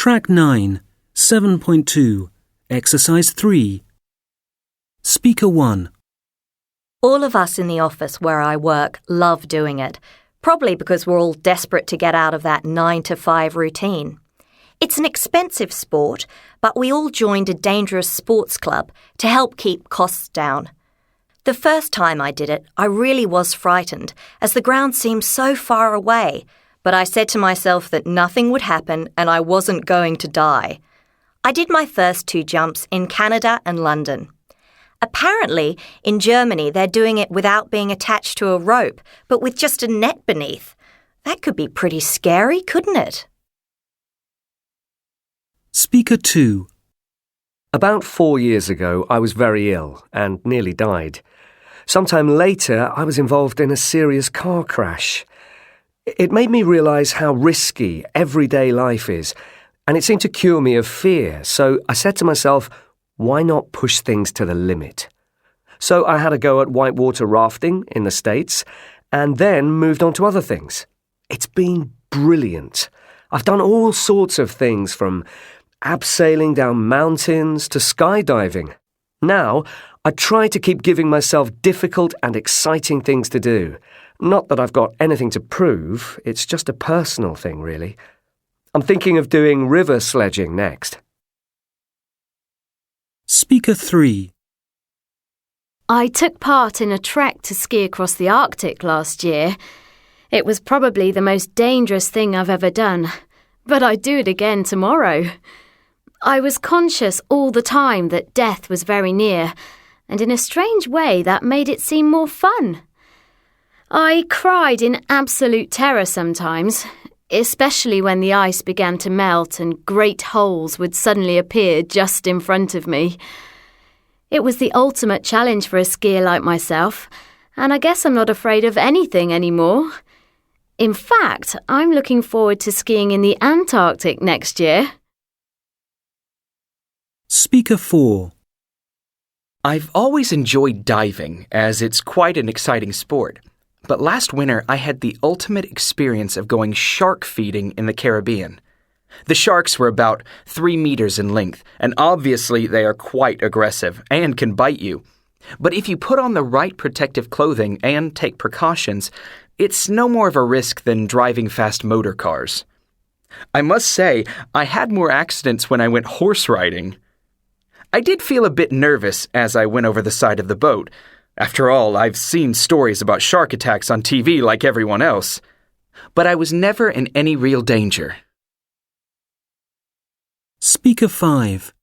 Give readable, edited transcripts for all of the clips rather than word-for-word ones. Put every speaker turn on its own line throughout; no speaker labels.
Track 9, 7.2, Exercise 3. Speaker 1.
All of us in the office where I work love doing it, probably because we're all desperate to get out of that 9-to-5 routine. It's an expensive sport, but we all joined a dangerous sports club to help keep costs down. The first time I did it, I really was frightened, as the ground seemed so far away, but I said to myself that nothing would happen and I wasn't going to die. I did my first 2 jumps in Canada and London. Apparently, in Germany, they're doing it without being attached to a rope, but with just a net beneath. That could be pretty scary, couldn't it?
Speaker 2.
About 4 years ago, I was very ill and nearly died. Sometime later, I was involved in a serious car crash. It made me realise how risky everyday life is, and it seemed to cure me of fear, so I said to myself, why not push things to the limit? So I had a go at whitewater rafting in the States, and then moved on to other things. It's been brilliant. I've done all sorts of things, from abseiling down mountains to skydiving. Now, I try to keep giving myself difficult and exciting things to do. Not that I've got anything to prove, it's just a personal thing, really. I'm thinking of doing river sledging next.
Speaker 3.
I took part in a trek to ski across the Arctic last year. It was probably the most dangerous thing I've ever done, but I'd do it again tomorrow. I was conscious all the time that death was very near, and in a strange way that made it seem more fun. I cried in absolute terror sometimes, especially when the ice began to melt and great holes would suddenly appear just in front of me. It was the ultimate challenge for a skier like myself, and I guess I'm not afraid of anything anymore. In fact, I'm looking forward to skiing in the Antarctic next year.
Speaker 4.
I've always enjoyed diving, as it's quite an exciting sport. But last winter, I had the ultimate experience of going shark feeding in the Caribbean. The sharks were about 3 meters in length, and obviously they are quite aggressive and can bite you. But if you put on the right protective clothing and take precautions, it's no more of a risk than driving fast motor cars. I must say, I had more accidents when I went horse riding. I did feel a bit nervous as I went over the side of the boat. After all, I've seen stories about shark attacks on TV like everyone else. But I was never in any real danger.
Speaker 5.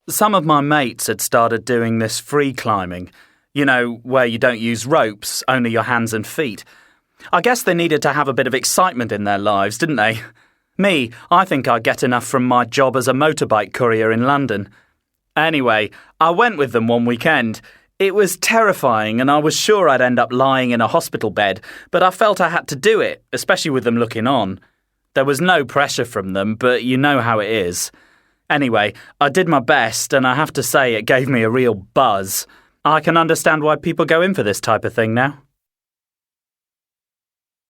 Some of my mates had started doing this free climbing. You know, where you don't use ropes, only your hands and feet. I guess they needed to have a bit of excitement in their lives, didn't they? Me, I think I get enough from my job as a motorbike courier in London. Anyway, I went with them one weekend. It was terrifying and I was sure I'd end up lying in a hospital bed, but I felt I had to do it, especially with them looking on. There was no pressure from them, but you know how it is. Anyway, I did my best and I have to say it gave me a real buzz. I can understand why people go in for this type of thing now.